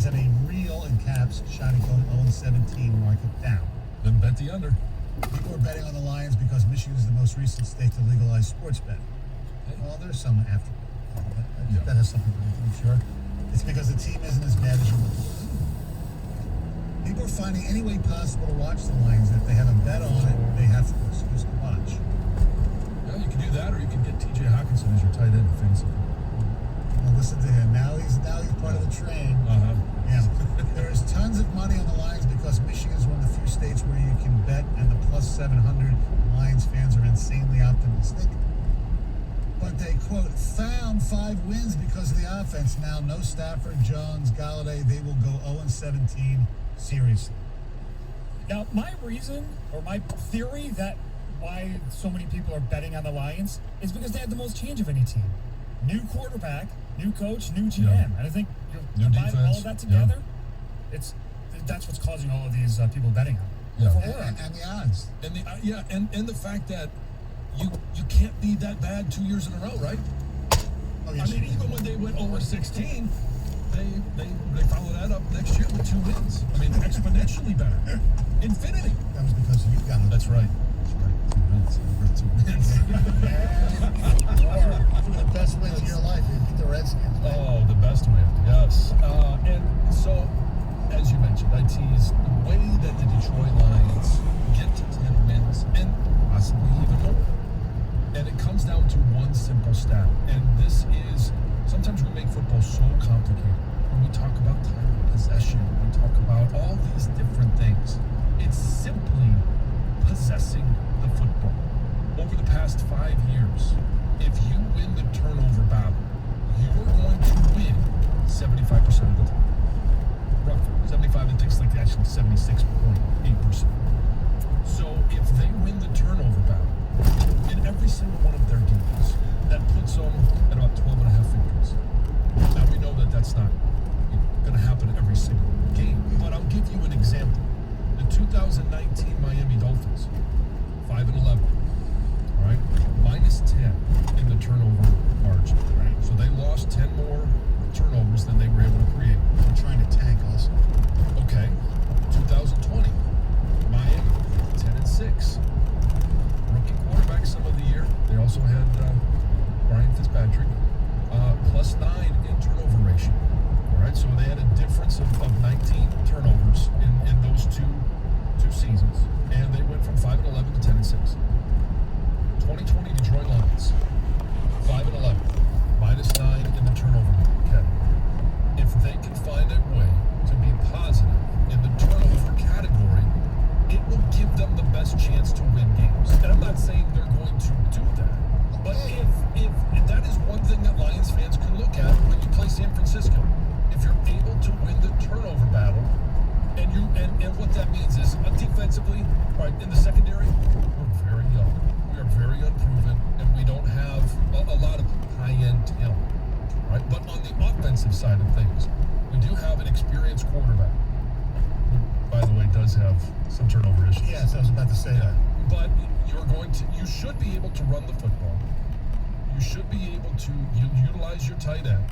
Lions have a real, in caps, shot at going 0-17, mark it down. Then bet the under. People are betting on the Lions because Michigan is the most recent state to legalize sports betting. Well, there's some after. That has something to do with it, I'm sure. It's because the team isn't as bad as you would think. People are finding any way possible to watch the Lions. If they have a bet on it, they have to excuse to watch. Yeah, you can do that, or you can get T.J. Hawkinson as your tight end in fantasy. Well, listen to him. Now he's part of the train. Uh-huh. Yeah. There's tons of money on the Lions because Michigan is one of the few states where you can bet, and the plus 700 Lions fans are insanely optimistic. But they, quote, found 5 wins because of the offense. Now, no Stafford, Jones, Galladay. They will go 0-17 seriously. Now, my reason, or my theory that why so many people are betting on the Lions is because they had the most change of any team. New quarterback, new coach, new GM. Yeah. And I think New combine defense. all of that together, that's what's causing all of these people betting on it. Yeah. And the odds. And and the fact that you can't be that bad 2 years in a row, right? Oh, yes, I mean, even when they went over 16, they followed that up next year with 2 wins. I mean, exponentially better. Infinity. That was because you got it. That's right. That's right. 2 wins. Over 2 wins. Or the best wins of your life. You beat the Redskins. Right? Oh, the best win, yes. And so, as you mentioned, I teased the way that the Detroit Lions get to 10 wins and possibly even more. And it comes down to one simple stat. And this is, sometimes we make football so complicated. When we talk about time of possession, we talk about all these different things. It's simply possessing the football. Over the past 5 years, if you win the turnover battle, you're going to win 75% of the time. Roughly. 75, I think it's like actually 76.8%. So if they win the turnover battle in every single one of their games, that puts them at about 12 and a half victories. Now we know that that's not going to happen every single game, but I'll give you an example. The 2019 Miami Dolphins, 5-11. All right, minus 10 in the turnover margin. Right. So they lost 10 more turnovers than they were able to create. We're trying to tank also. Okay, 2020, Miami, 10-6. Rookie quarterback some of the year. They also had Brian Fitzpatrick, plus 9 in turnover ratio. All right, so they had a difference of 19 turnovers in those two seasons, and they went from 5-11 to 10-6. 2020 Detroit Lions, 5-11, minus 9 in the turnover category. If they can find a way to be positive in the turnover category, it will give them the best chance to win games. And I'm not saying they're going to do that, but if that is one thing that Lions fans can look at when you play San Francisco, if you're able to win the turnover battle, and what that means is defensively, right, in the secondary, we're very young. We are very unproven, and we don't have a lot of high-end talent, right? But on the offensive side of things, we do have an experienced quarterback, who, by the way, does have some turnover issues. Yes, I was about to say that. But you should be able to run the football. You should be able to utilize your tight end,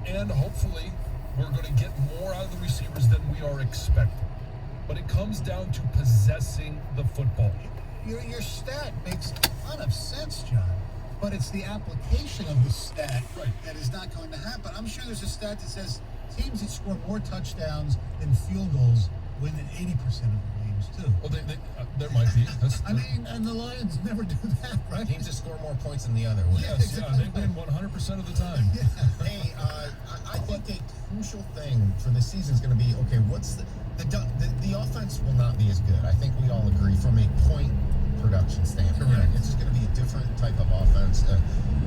and hopefully we're going to get more out of the receivers than we are expecting. But it comes down to possessing the football. Your stat makes a ton of sense, John, but it's the application of the stat that is not going to happen. I'm sure there's a stat that says teams that score more touchdowns than field goals win in 80% of the games, too. Well, there might be. I mean, and the Lions never do that, right? Teams that score more points than the other. Yes, they win 100% of the time. Yeah. Hey, I think a crucial thing for this season is going to be, okay, what's the offense will not be as good. I think we all agree from a point production standpoint. Correct. It's just going to be a different type of offense.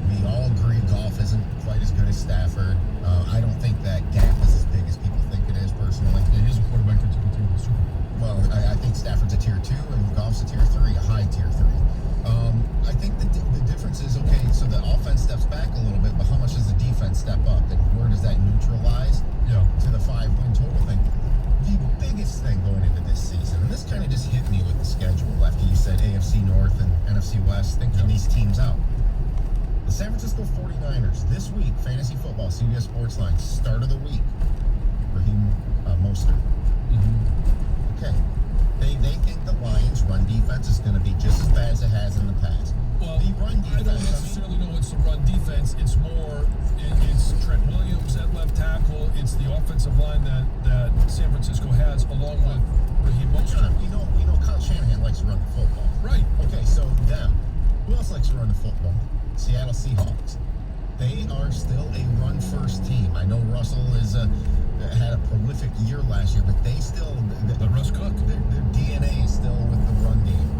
We all agree Goff isn't quite as good as Stafford. I don't think that gap is as big as people think it is, personally. Yeah, he's a quarterback that took a team to the Super Bowl. Well, I think Stafford's a tier 2 and Goff's a tier 3, a high tier 3. I think the difference is, okay, so the offense steps back a little bit, but how much does the defense step up? And where does that neutralize to the 5-win total thing? The biggest thing going into this season, and this kind of just hit me with the schedule after you said AFC North and NFC West, thinking these teams out. The San Francisco 49ers, this week, fantasy football, CBS Sportsline, start of the week. Raheem run defense. I don't necessarily know it's the run defense. It's more, it's Trent Williams at left tackle. It's the offensive line that San Francisco has, along with Raheem Mostert. We know Kyle Shanahan likes to run the football. Right. Okay, so them. Who else likes to run the football? Seattle Seahawks. They are still a run-first team. I know Russell had a prolific year last year, but they still... But Russ Cook. Their DNA is still with the run game.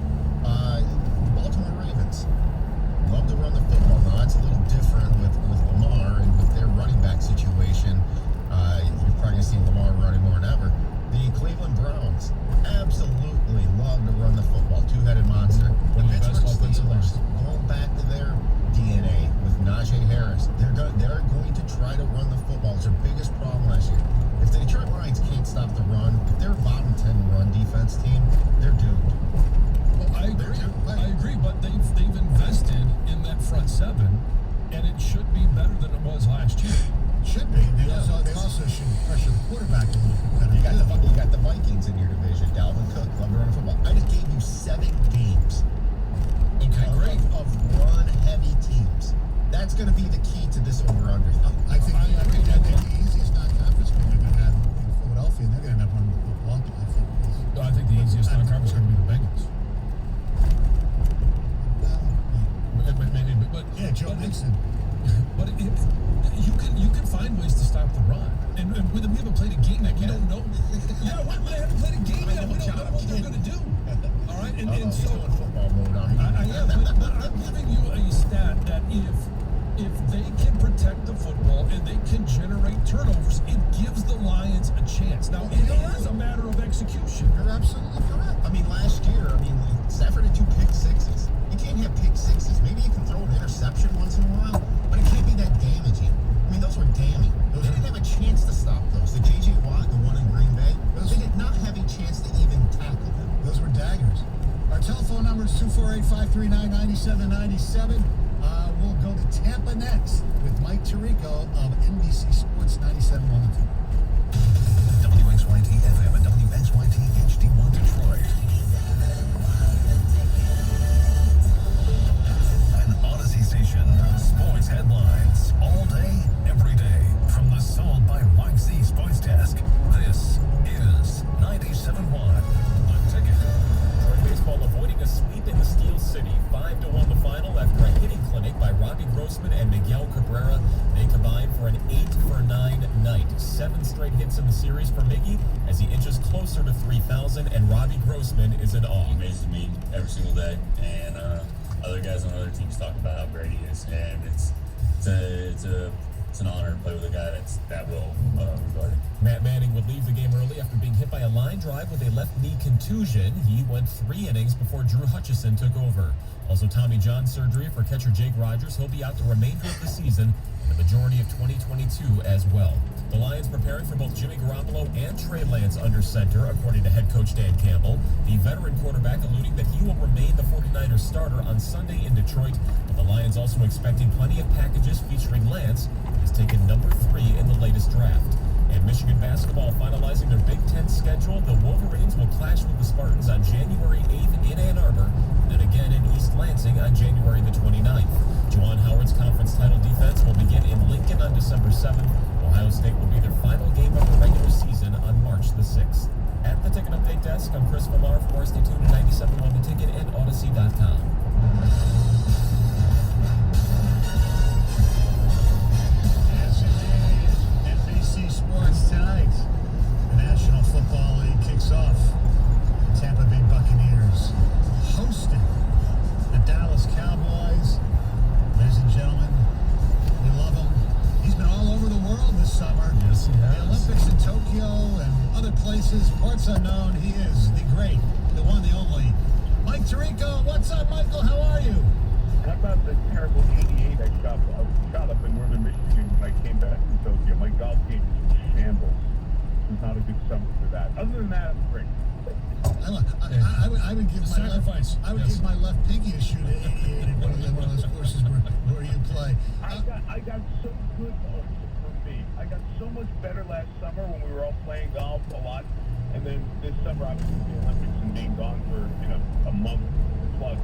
Baltimore Ravens love to run the football. Now, that's a little different with Lamar and with their running back situation. You're probably going to see Lamar running more than ever. The Cleveland Browns absolutely love to run the football. Two-headed monster. One of the Pittsburgh best offensive Steelers, lines. going back to their DNA with Najee Harris. They're going to try to run the football. It's their biggest problem last year. If the Detroit Lions can't stop the run, if they're a bottom 10 run defense team, they're doomed. Well, I agree, but they've invested in that front seven, and it should be better than it was last year. Should be. They also should pressure the quarterback a little bit better. You got the Vikings in your division. Dalvin Cook, love to run the football. I just gave you 7 games. Okay, great. Of run-heavy teams. That's going to be the key to this over-under. I think the easiest non-conference game they're going to have in Philadelphia, and they're going to end up running the football. I think the easiest non-conference is going to be the Bengals. Maybe, but yeah, Joe Mixon. But you can find ways to stop the run, and we haven't played a game yet. We don't know. Yeah, we haven't played a game yet. We don't know what they're going to do. All right, and so football mode on here. I am, but I'm giving you a stat that if they can protect the football and they can generate turnovers, it gives the Lions a chance. Now, it is a matter of execution. You're absolutely correct. I mean, last year, Stafford had 2 pick sixes. You can't have pick sixes. Maybe you can throw an interception once in a while, but it can't be that damaging. I mean, those were damning. They didn't have a chance to stop those. The J.J. Watt, the one in Green Bay, they did not have a chance to even tackle them. Those were daggers. Our telephone number is 248-539-9797. We'll go to Tampa next with Mike Tirico of NBC Sports 97.1. WXYT FM and WXYT HD1 Detroit. An Odyssey station. Sports headlines all day, every day. From the Sold by Mike Z Sports Desk. This is 97.1. The Ticket. Detroit baseball avoiding a sweep in the Steel City. 5-1 the final after a hitting clinic by Robbie Grossman and Miguel Cabrera. They combined for an 8-for-9 night. 7 straight hits in the series for Miggy as he inches closer to 3,000, and Robbie Grossman is in awe. He amazes me every single day, and other guys on other teams talk about how great he is, and it's an honor to play with a guy that's that well regarded. Matt Manning would leave the game early after being hit by a line drive with a left knee contusion. He went 3 innings before Drew Hutchison took over. Also, Tommy John surgery for catcher Jake Rogers. He'll be out the remainder of the season and the majority of 2022 as well. The Lions preparing for both Jimmy Garoppolo and Trey Lance under center, according to head coach Dan Campbell. The veteran quarterback alluding that he will remain the 49ers starter on Sunday in Detroit. But the Lions also expecting plenty of packages featuring Lance, who has taken number 3 in the latest draft. And Michigan basketball finalizing their Big Ten schedule. The Wolverines will clash with the Spartans on January 8th in Ann Arbor, and then again in East Lansing on January the 29th. Juwan Howard's conference title defense will begin in Lincoln on December 7th. Ohio State will be their final game of the regular season on March the 6th. At the Ticket Update Desk, I'm Chris Villar. For more, stay tuned to 97.1 The Ticket and Odyssey.com. Sports tonight. The National Football League kicks off. The Tampa Bay Buccaneers hosting the Dallas Cowboys. Ladies and gentlemen, we love him. He's been all over the world this summer. Yes, he has. The Olympics in Tokyo and other places, parts unknown. He is the great, the one, the only. Mike Tirico, what's up, Michael? How are you? How about the terrible 88 I shot up in northern Michigan when I came back from Tokyo? My golf game was in shambles. It was not a good summer for that. Other than that, I'm great. I would give my sacrifice. Give my left pinky to shoot at 88 at one of those courses where you play. I got so good for me. I got so much better last summer when we were all playing golf a lot, and then this summer, obviously, the Olympics and being gone for a month plus.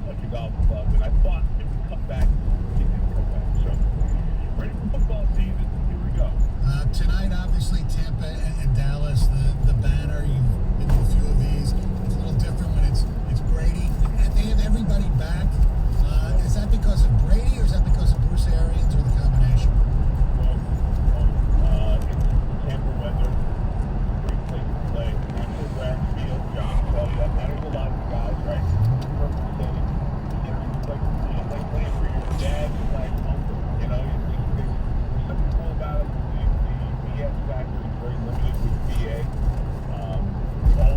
like a golf club, and I thought it would come back. It didn't come back. So, ready for football season? Here we go. Tonight, obviously, Tampa and Dallas, the banner. You've been to a few of these. It's a little different when it's Brady. And they have everybody back. Is that because of Brady or is that because of Bruce Arians or the combination? Well, it's Tampa weather. Great place to play. Natural grass field. John Club. That matters a lot to guys, right? Perfect setting. It's like playing for your dad or like uncle. You know, there's something cool about it. The BS factor is very limited with BA.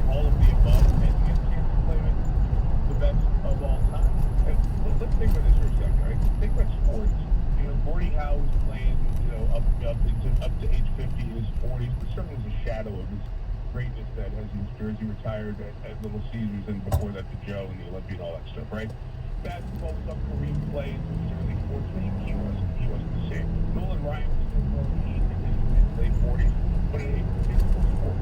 All of the above, and you get a chance to play with the best of all time. And let's think about this for a second, right? Think about sports. You know, Gordie Howe was playing, up to age 50 in his 40s, but certainly was a shadow of his greatness that has in his jersey retired at Little Caesars and before that to Joe and the Olympia and all that stuff, right? Basketball was up Kareem playing, certainly fortunately he wasn't the same. Nolan Ryan was still growing heat in his late 40s, but in a physical sport,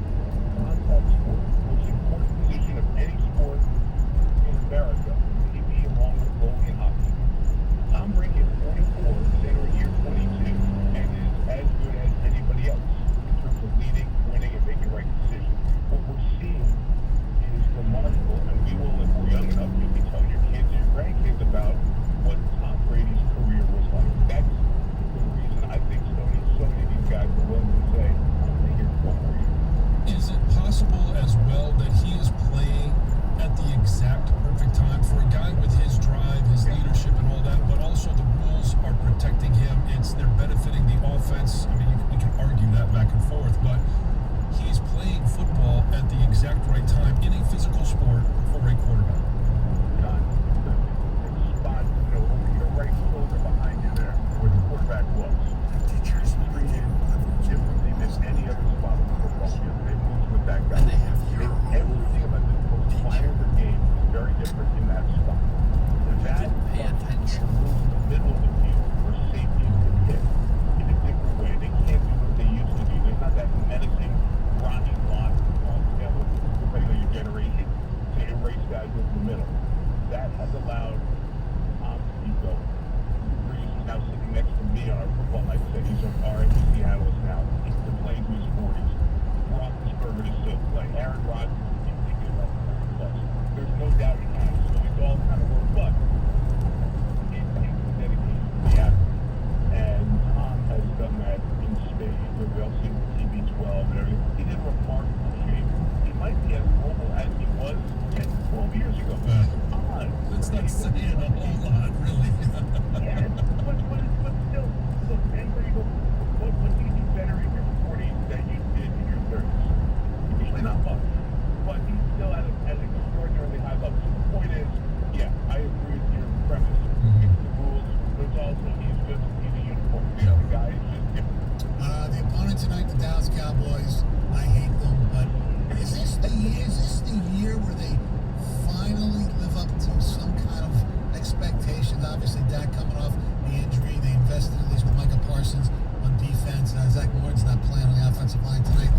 contact sport, most important position of any sport in America, maybe along with bowling and hockey. Tom Brady at 44, center year 22, and is as good as anybody else in terms of leading, winning, and making right decisions. What we're seeing is remarkable, and we will, if we're young enough, you'll be telling your kids and your grandkids about what Tom Brady's career was like. That's the reason I think so many of these guys are willing to say, I'm going to here for 1 more year. Is it possible as well that he is playing at the exact perfect time for a guy with his drive, his leadership, and all that, but also the rules are protecting him? They're benefiting the offense. I mean, we can argue that back and forth, but he's playing football at the exact right time in a physical sport for a quarterback. John, the spot, over your right shoulder behind you there, where the quarterback was. It's treated differently than any other spot in the football field. They move with that guy. Everything about the most minor of the game is very different in that spot. And that moves in the middle of the field where safeties can hit in a different way. They can't do what they used to do. There's not that menacing, grinding block altogether, depending on your generation, to erase guys over the middle. That has allowed Tom to keep going. Breeze is now sitting next to me on our football night set. He's our NBC analyst now. He's been playing to his 40s. Roethlisberger is still playing. Aaron Rodgers is thinking about plus. There's no doubt he has. So it's all kind of work, but it takes the dedication to the athlete. And Tom has done that in spades. We all see the TB12 and everything. He's in remarkable shape. He might be as mobile as he was 10, 12 years ago. That's not saying a whole lot, really. Yeah, but still, look, man, where you go, what do you do better in your 40s than you did in your 30s? Usually not much, but he's still at an extraordinarily high level. So the point is, yeah, I agree with your premise. It's the rules, but it's also he's a uniform. The guy is just different. The opponent tonight, the Dallas Cowboys. I hate them, but is this the year where they finally live up to some kind of expectations? Obviously, Dak coming off the injury, they invested at least with Micah Parsons on defense. Zach Morton's not playing on the offensive line tonight.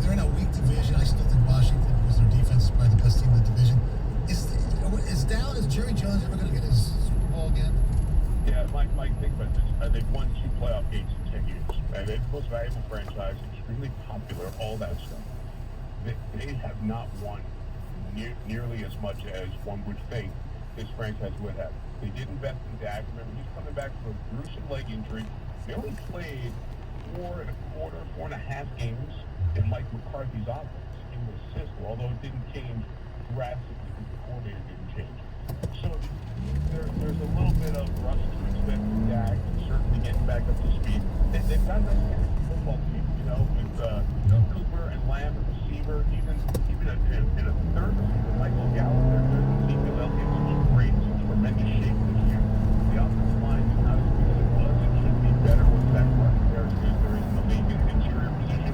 They're in a weak division. I still think Washington, because their defense is probably the best team in the division. Is Dallas, Jerry Jones ever going to get his Super Bowl again? Yeah, Mike, think about this. They've won 2 playoff games in 10 years. And they're the most valuable franchise, extremely popular, all that stuff. They have not won nearly as much as one would think this franchise would have. They did invest in Dak. Remember, he's coming back from a gruesome leg injury. They only played 4.25 games in Mike McCarthy's offense in the system, although it didn't change drastically because the coordinator didn't change. So there's a little bit of rust to expect from Dak, and certainly getting back up to speed. They've got a nice football team, with Cooper and Lamb at receiver, even in a third receiver, Michael Gallup, there's Ezekiel Elliott, who's great, in tremendous shape this year. The offensive line is not as good as it was. It should be better with Zach Martin there, as good as there is in the league in interior position.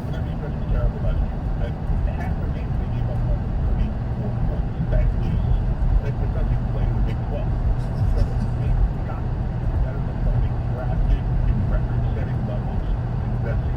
But their defense was terrible last year. At half the games they gave up over 34 points. That doesn't even play in the Big 12. So they got that is a they drafted in record-setting levels, invested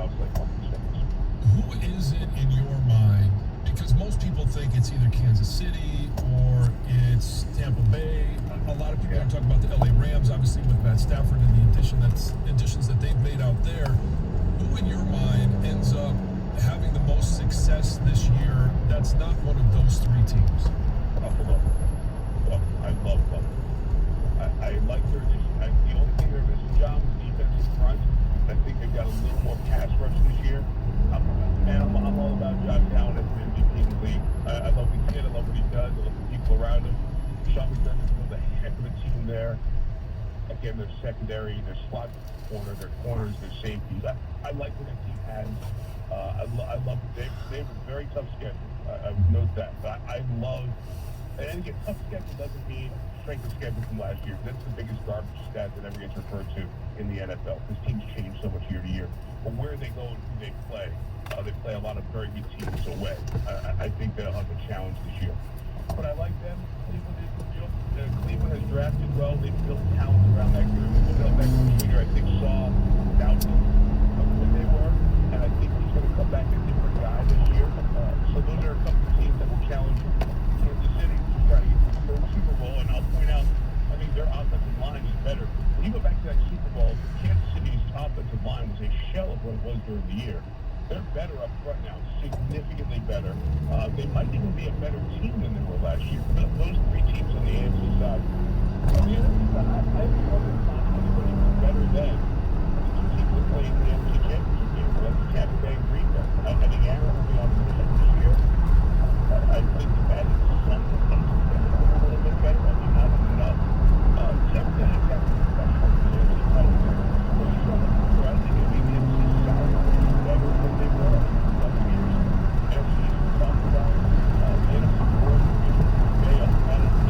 playoffs like Oakland Saints. Who is it in your mind? Because most people think it's either Kansas City or it's Tampa Bay. A lot of people are talking about the LA Rams, obviously with Matt Stafford and the additions that they've made out there. Who in your mind ends up having the most success this year that's not one of those three teams? Buffalo. Well, I love Buffalo. I like their addition. The only thing they're missing, John, is defensive front. I think they've got a little more pass rush this year. I'm all about Josh Allen as an MVP in the league. I love the kid. I love what he does. I love the people around him. Sean McDermott's built a heck of a team there. Again, their secondary, their slot corner, their corners, their safeties. I like what that team has. I love it. They have a very tough schedule. I would note that. But I love, and again, tough schedule doesn't mean strength of schedule from last year. That's the biggest garbage stat that ever gets referred to in the NFL. Because teams change so much year to year. But where they go and who they play a lot of very good teams away. I think they'll have a challenge this year. But I like them. Cleveland has drafted well. They've built talent around that group. Odell Beckham Jr., I think, saw doubts of what they were. And I think he's going to come back a different guy this year. So those are a couple of teams that will challenge Kansas City to try to get to the third Super Bowl. And I'll point out, I mean, their offensive line is better. When you go back to that Super Bowl, Kansas City's offensive line was a shell of what it was during the year. They're better up front now, significantly better. They might even be a better team than they were last year. Those three teams on the AFC side. On the NFC side, I haven't wondered if anybody was better than the two teams that played in the NFC Championship game. That's Tampa Bay and Green Bay. I think Aaron will be on the mission this year. I think that is something that makes them a little bit better. I mean, not enough. Tampa Bay has got some special players. I think the NFC South is better than they were in the last years. NFC East we talked about. The NFC North, Bay up, Madison,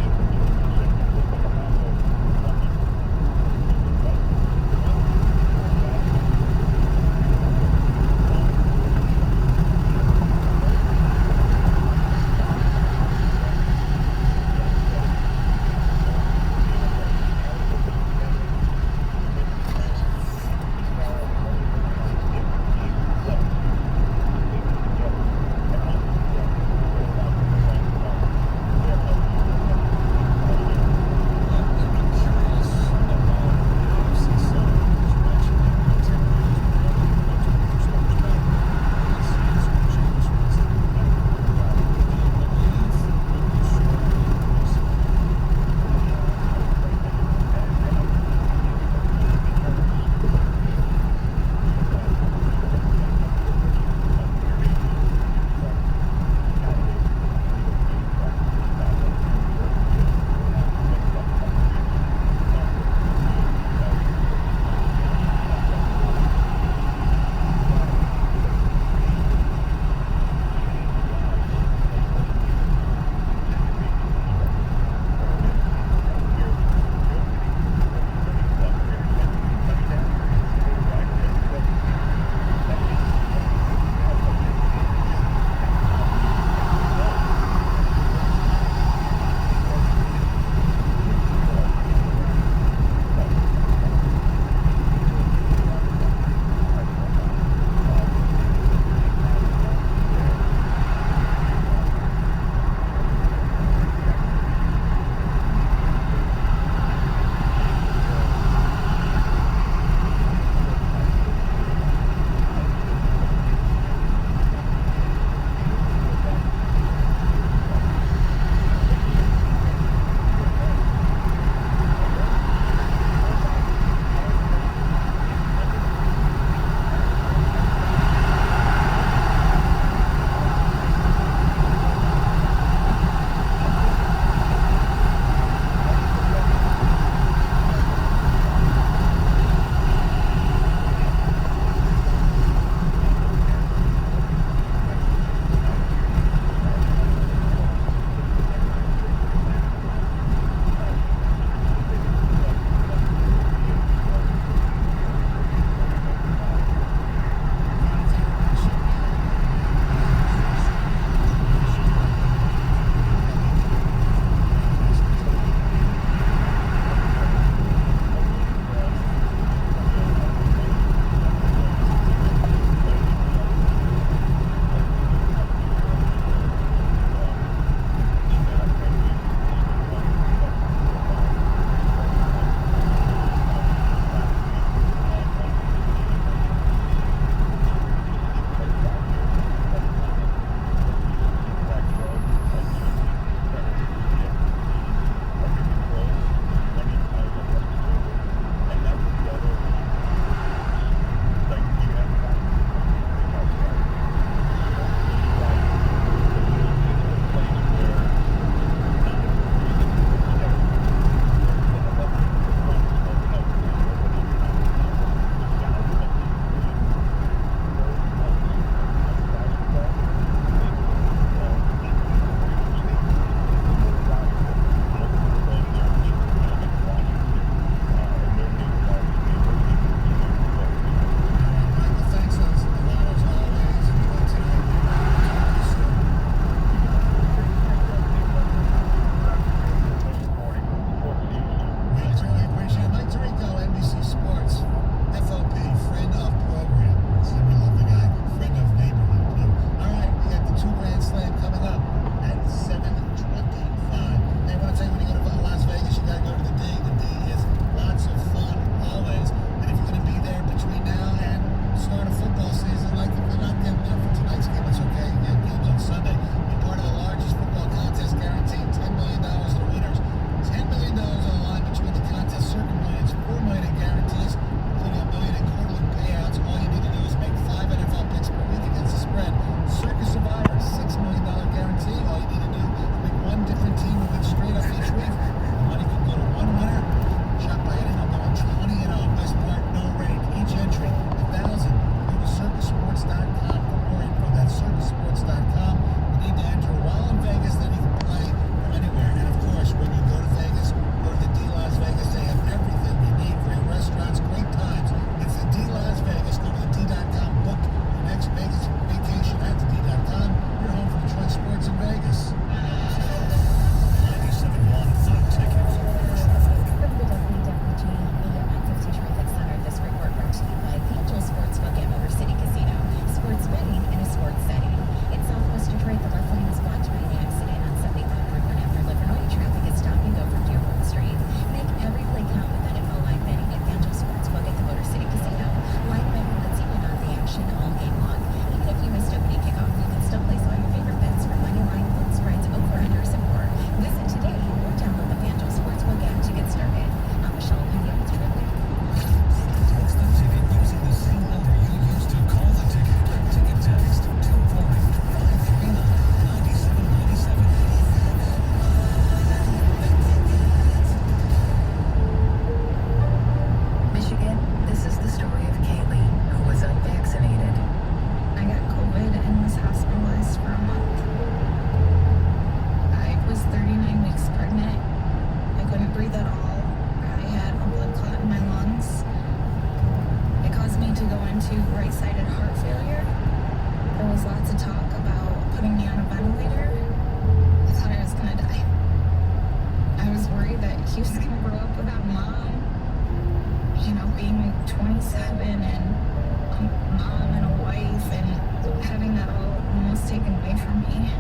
away from me.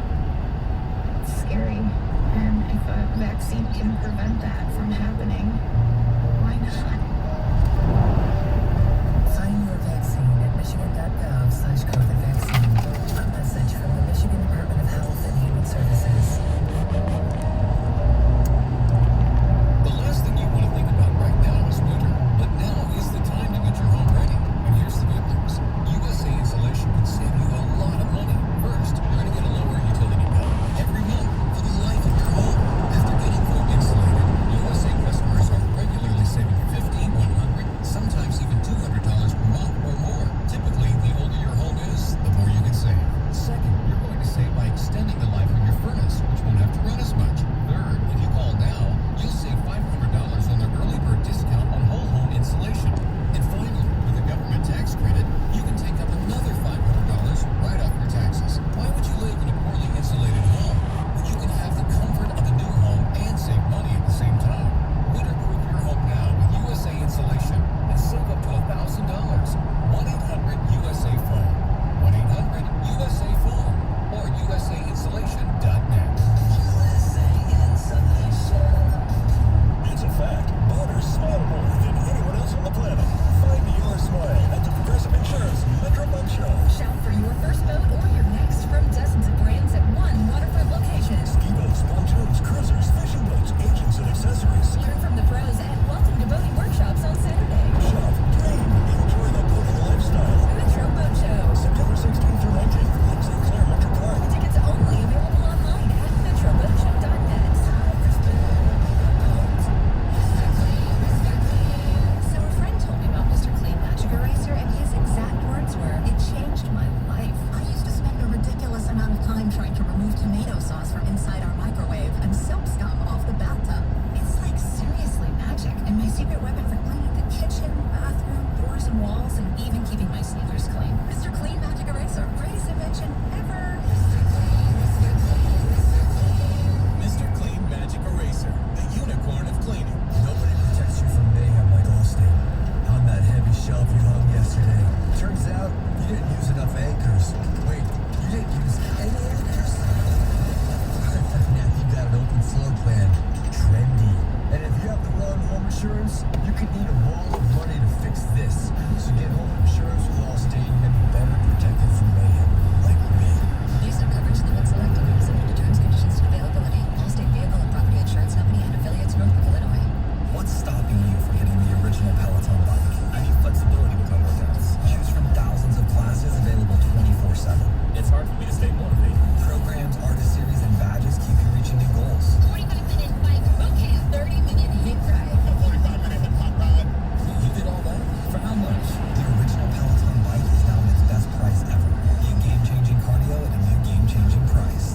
It's scary. And if a vaccine can prevent that from happening, why not? Find your vaccine at michigan.gov/COVID-vaccine. A message from the Michigan Department of Health and Human Services. The last thing you want to think about right now is winter, but now is the time to get your home ready. And here's the good news. USA Insulation can save you a lot of money. First, you're going to get a lower utility bill every month for the life of your home. After getting home insulated, USA customers are regularly saving $50, $100, sometimes even $200 per month or more. Typically, the older your home is, the more you can save. Second, you're going to save by extending the life of your furnace, which won't have to run as much. Third, if you call now, you'll save $500 on the early bird discount on whole home insulation. And finally, with a government tax credit, you can take up another $500 right off your taxes. Why would you live in a poorly insulated home when you can have the comfort of a new home and save money at the same time? Winterproof your home now with USA Insulation and save up to $1,000. 1-800-USA-PHONE. 1-800-USA-PHONE or USAinsulation.net. USA Insulation. It's a fact. Boaters smile more than anyone else on the planet. Find your smile at the Progressive Insurance Metro Boat Show. Shop for your first boat or your next from dozens of brands at one waterfront location. Ski boats, pontoons, cruisers, fishing boats, engines, and accessories. Learn from the pros at Welcome to Boating Workshops on Saturday. Shop, dream, enjoy the boating lifestyle. Metro Boat Show. September 16th through 19th in St. Clair Metro Park. Tickets only available online at metroboatshow.net. So a friend told me about Mr. Clean Magic Eraser, and his exact words were, "It changed my life. I used to spend a ridiculous amount of time trying to remove tomato sauce from inside our microwave and soap scum off the bathtub. It's like seriously magic, and my secret weapon for cleaning the kitchen, bathroom, doors and walls, and even keeping my sneakers clean. Mr. Clean Magic Eraser, greatest invention ever." Mr. Clean Magic Eraser, the unicorn of cleaning. Nobody protects you from mayhem like Allstate. On that heavy shelf you hung yesterday. Turns out you didn't use enough anchors. Wait, you didn't use any anchors? Now you got an open floor plan. Trendy. And if you have the wrong home insurance, you could need a wall of money to fix this. So get home insurance with Allstate and be better protected from mayhem like me. Use of coverage limits selected. Subject to terms, conditions, and availability. Allstate Vehicle and Property Insurance Company and affiliates, Northbrook, Illinois. What's stopping you from getting the original Peloton bike? I need flexibility with my workouts. Choose from thousands of classes available 24/7. It's hard for me to stay motivated. Programs, artist series, and badges keep you reaching new goals. 45-minute bike boot camp. 30-minute hit ride. A 45-minute hip hop ride. You did all that? For how much? The original Peloton bike is now at its best price ever. Get game-changing cardio at a new game-changing price.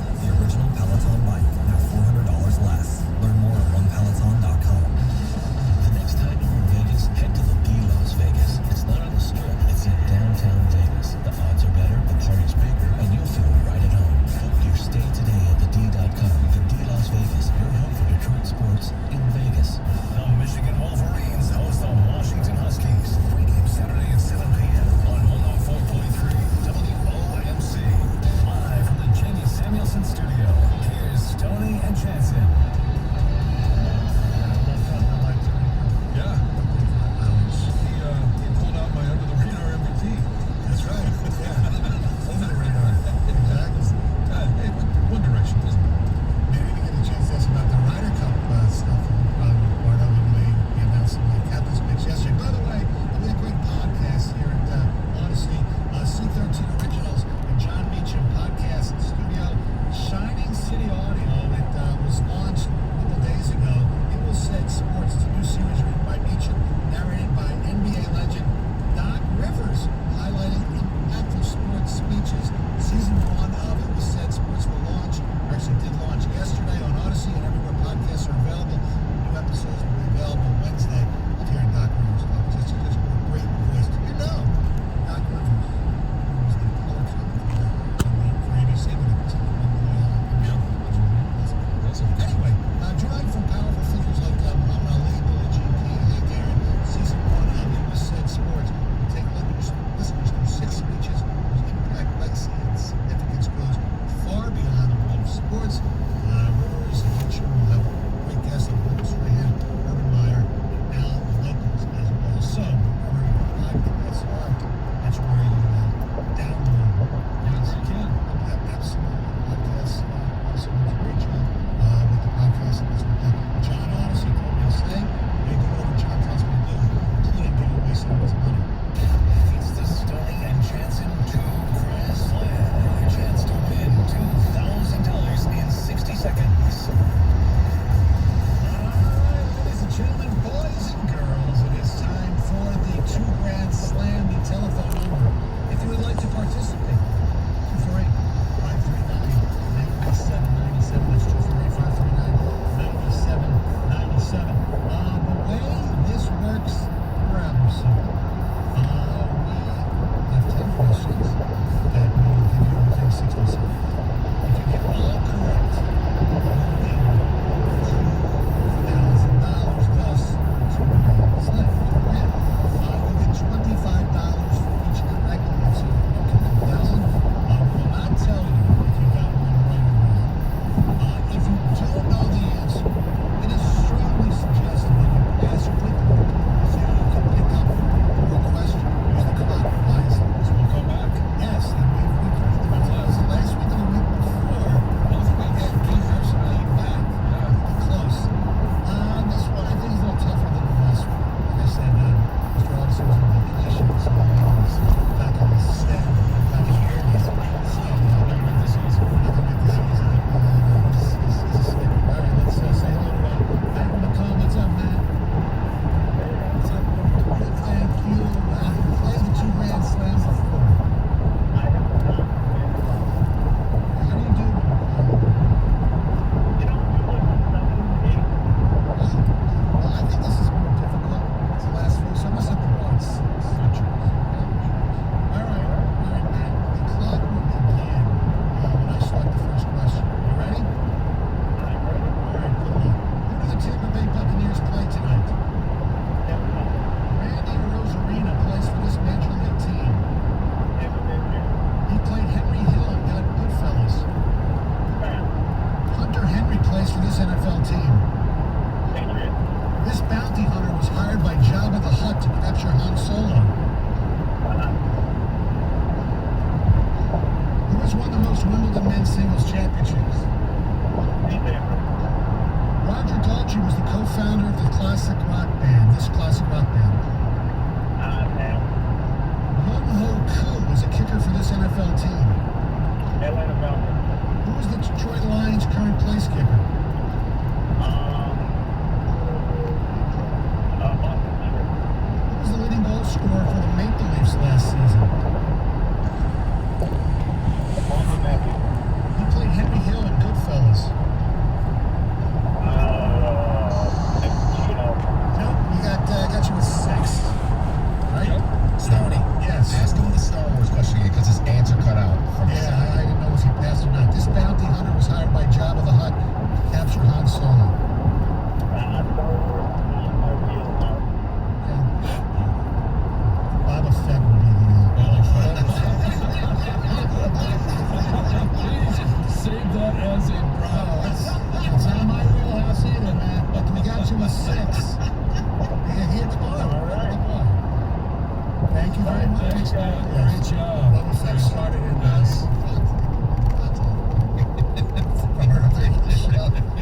scorer for the Maple Leafs last season? He played Henry Hill in Goodfellas. Nope, you got you with 6. Right? Stoney. Yes. Ask him the Star Wars question again because his answer cut out from the Yeah, side. I didn't know if he passed or not. This bounty hunter was hired by Jabba the Hutt to capture Han Solo. Okay. Boba Fett would be Save that as a Oh, it's not my wheelhouse either, man. But we got you with 6. Yeah, hit the bar. All right. Thank you very much. Thanks, man. Great job. Boba Fett started in this.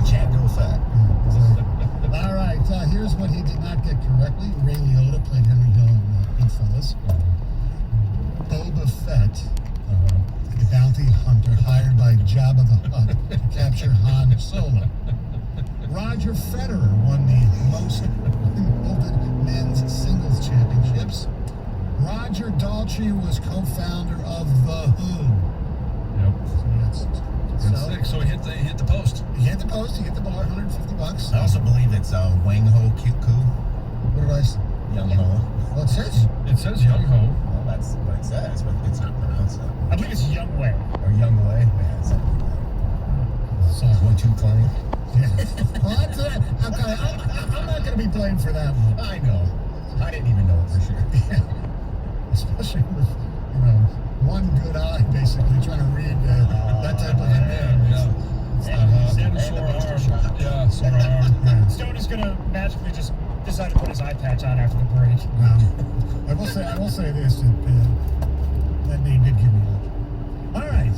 Django Fett. All right, here's what he did not get correctly. Ray Liotta played Henry Hill in Goodfellas. Boba Fett, the bounty hunter hired by Jabba the Hutt to capture Han Solo. Roger Federer won the most Wimbledon men's singles championships. Roger Daltrey was co-founder of The Who. Yep. So, 6. So he hit the post. you hit the post, you hit the bar, $150. I also believe it's Wang Ho Kyu. What did I say? Young Ho. Well, it says It says Young Ho. Well, that's what it says, but it's not pronounced that way. I believe it's Young Wei. Or Young Wei. Yeah, it's something like that. Sounds way too clean. yeah. Well, that's it. Okay, I'm not going to be blamed for that one. I know. I didn't even know it for sure. Yeah. Especially with, one good eye, basically, trying to read that type of a name. And a sore arm. Yeah, sore arm. Yeah. Stone is going to magically just decide to put his eye patch on after the break. I will say this, that name did give me a... All right.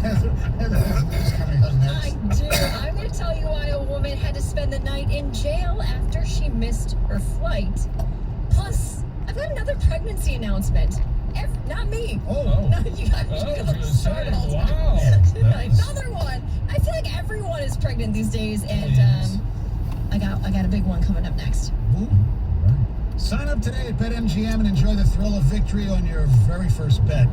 Heather's coming up I next. do. I'm going to tell you why a woman had to spend the night in jail after she missed her flight. Plus, I've got another pregnancy announcement. Not me. Oh. No, you got I was me gonna all say, startled. wow. Another one. I feel like everyone is pregnant these days, and I got a big one coming up next. Ooh. Sign up today at BetMGM and enjoy the thrill of victory on your very first bet.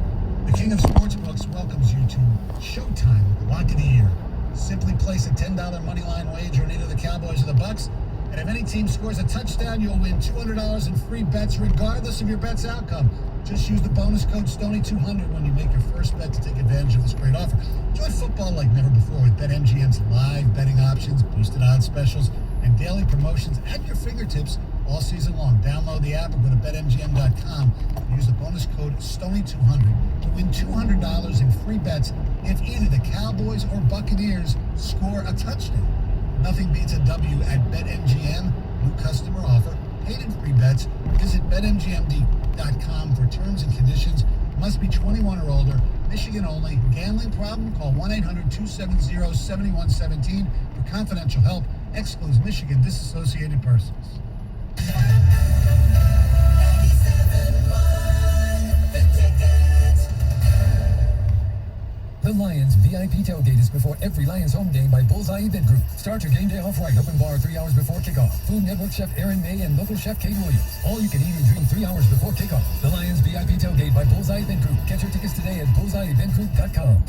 The King of Sportsbooks welcomes you to Showtime with the Lock of the Year. Simply place a $10 moneyline wager on either the Cowboys or the Bucks, and if any team scores a touchdown, you'll win $200 in free bets regardless of your bet's outcome. Just use the bonus code STONY200 when you make your first bet to take advantage of this great offer. Enjoy football like never before with BetMGM's live betting options, boosted odds specials, and daily promotions at your fingertips all season long. Download the app or go to BetMGM.com and use the bonus code STONY200 to win $200 in free bets if either the Cowboys or Buccaneers score a touchdown. Nothing beats a W at BetMGM. New customer offer. Paid in free bets. Visit BetMGM.com for terms and conditions. Must be 21 or older. Michigan only. Gambling problem? Call 1-800-270-7117 for confidential help. Excludes Michigan disassociated persons. The Lions VIP tailgate is before every Lions home game by Bullseye Event Group. Start your game day off right. Open bar 3 hours before kickoff. Food Network chef Aaron May and local chef Kate Williams. All you can eat and drink 3 hours before kickoff. The Lions VIP tailgate by Bullseye Event Group. Get your tickets today at bullseyeeventgroup.com.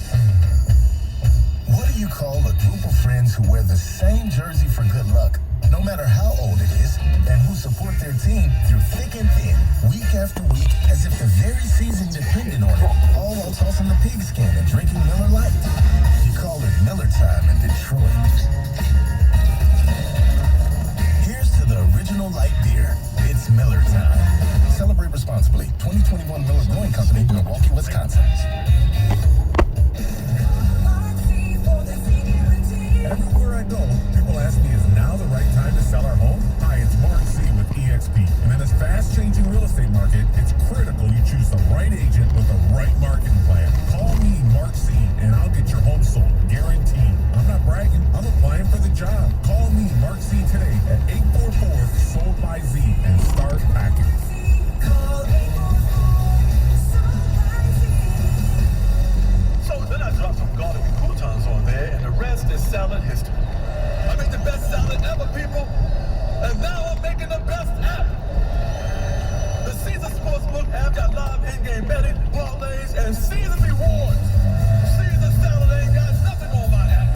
What do you call a group of friends who wear the same jersey for good luck, no matter how old it is, and who support their team through thick and thin, week after week, as if the very season depended on it, all while tossing the pigskin and drinking Miller Lite? You call it Miller time in Detroit. Here's to the original light beer. It's Miller time. Celebrate responsibly. 2021 Miller Brewing Company, Milwaukee, Wisconsin. Everywhere I go, people ask me, is now the right time to sell our home? Hi, it's Mark C. with EXP. And in this fast-changing real estate market, it's critical you choose the right agent with the right marketing plan. Call me, Mark C., and I'll get your home sold, guaranteed. I'm not bragging. I'm applying for the job. Call me, Mark C., today at 844-SOLD-BY-Z and start packing. Saturday betting, parlays, and season rewards. Caesar Salad ain't got nothing on my app.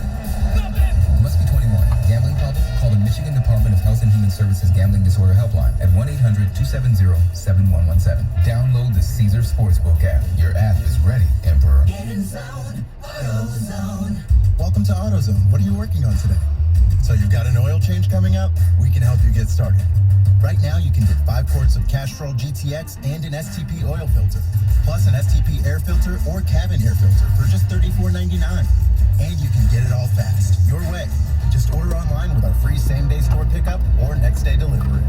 Nothing. Must be 21. Gambling problem? Call the Michigan Department of Health and Human Services Gambling Disorder Helpline at 1-800-270-7117. Download the Caesar Sportsbook app. Your app is ready, Emperor. Get in zone, AutoZone. Welcome to AutoZone. What are you working on today? So you've got an oil change coming up? We can help you get started. Right now, you can get 5 quarts of Castrol GTX and an STP oil filter, plus an STP air filter or cabin air filter for just $34.99. And you can get it all fast, your way. Just order online with our free same-day store pickup or next-day delivery.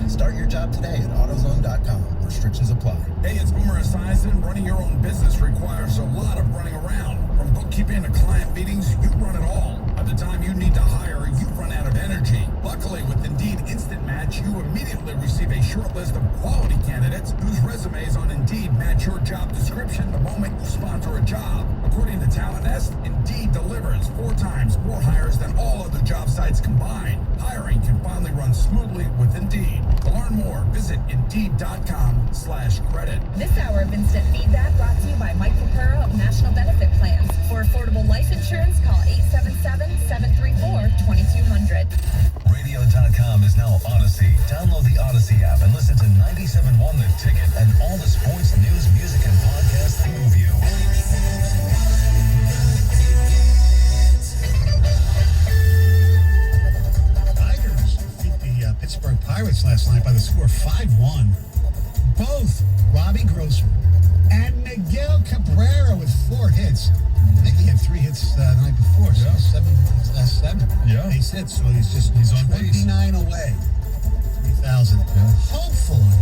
Start your job today at AutoZone.com. Restrictions apply. Hey, it's Boomer Esiason. Running your own business requires a lot of running around. From bookkeeping to client meetings, you run it all. By the time you need to hire, you run out of energy. Luckily, with Indeed Instant Match, you immediately receive a short list of quality candidates whose resumes on Indeed match your job description the moment you sponsor a job. According to Talent Nest, Indeed delivers 4 times more hires than all other job sites combined. Hiring can finally run smoothly with Indeed. To learn more, visit Indeed.com/credit. This hour of Instant Feedback brought to you by Mike Capurro of National Benefit Plans. For affordable life insurance, call 877-734-2200. Radio.com is now Odyssey. Download the Odyssey app and listen to 97.1 The Ticket and all the sports, news, music, and podcasts that move you. Tigers defeat the Pittsburgh Pirates last night by the score 5-1. Both Robbie Grossman and Miguel Cabrera with 4 hits. I think he had 3 hits the night before, so 7. Yeah. Base hits, so he's on 29 away. 3,000. Yeah. Hopefully,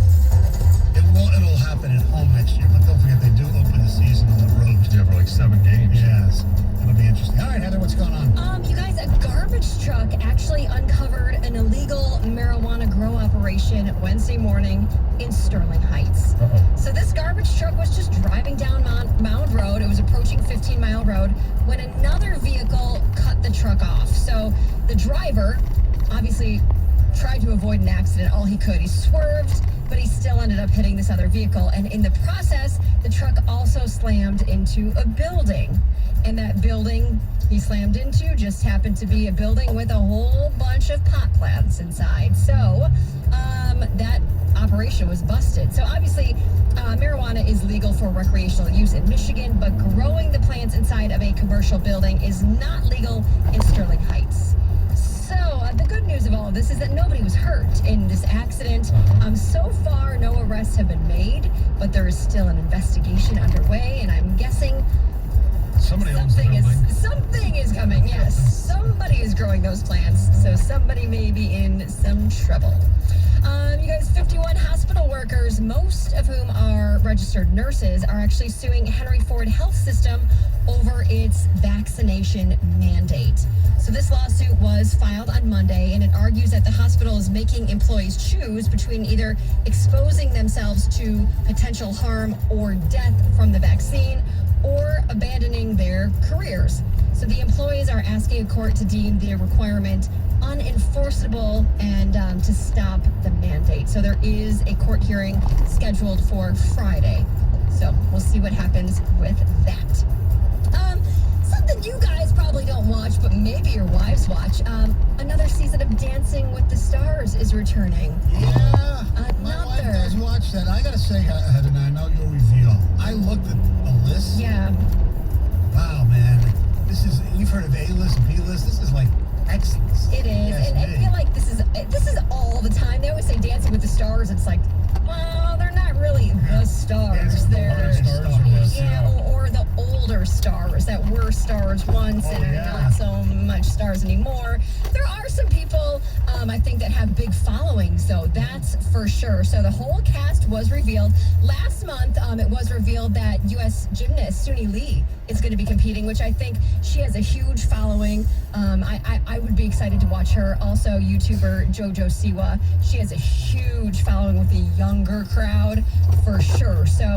it'll happen at home next year, but don't forget they do open the season on the road. Yeah, for like 7 games. Yes, it'll be interesting. All right, Heather, what's going on? You guys, a garbage truck actually uncovered an illegal marijuana grow operation Wednesday morning in Sterling Heights. Uh-oh. So this garbage truck was just driving down Mound Road. It was approaching 15 Mile Road when another vehicle cut the truck off. So the driver obviously tried to avoid an accident all he could. He swerved, but he still ended up hitting this other vehicle. And in the process, the truck also slammed into a building. And that building he slammed into just happened to be a building with a whole bunch of pot plants inside. So that operation was busted. So obviously, marijuana is legal for recreational use in Michigan, but growing the plants inside of a commercial building is not legal in Sterling Heights. So the good news of all of this is that nobody was hurt in this accident. So far, no arrests have been made, but there is still an investigation underway, and I'm guessing Somebody owns the building. Something is coming, yes. Somebody is growing those plants, so somebody may be in some trouble. You guys, 51 hospital workers, most of whom are registered nurses, are actually suing Henry Ford Health System over its vaccination mandate. So this lawsuit was filed on Monday, and it argues that the hospital is making employees choose between either exposing themselves to potential harm or death from the vaccine or abandoning their careers. So the employees are asking a court to deem the requirement unenforceable and to stop the mandate. So there is a court hearing scheduled for Friday. So we'll see what happens with that. Something you guys probably don't watch, but maybe your wives watch. Another season of Dancing with the Stars is returning. Yeah, my wife does watch that. I gotta say, Heather, and I know you'll reveal. I looked at the list. Yeah. Wow, man. You've heard of A-list, B-list. This is like excellent. It is, Yes, and I feel like this is all the time. They always say Dancing with the Stars. It's like, well, they're not really the stars. They're or the older stars that were stars once and are not so much stars anymore. There are some people, I think, that have big followings, though. That's for sure. So the whole cast was revealed last month. It was revealed that U.S. gymnast Suni Lee is going to be competing, which I think she has a huge following. I would be excited to watch her. Also, YouTuber JoJo Siwa. She has a huge following with the younger crowd for sure. So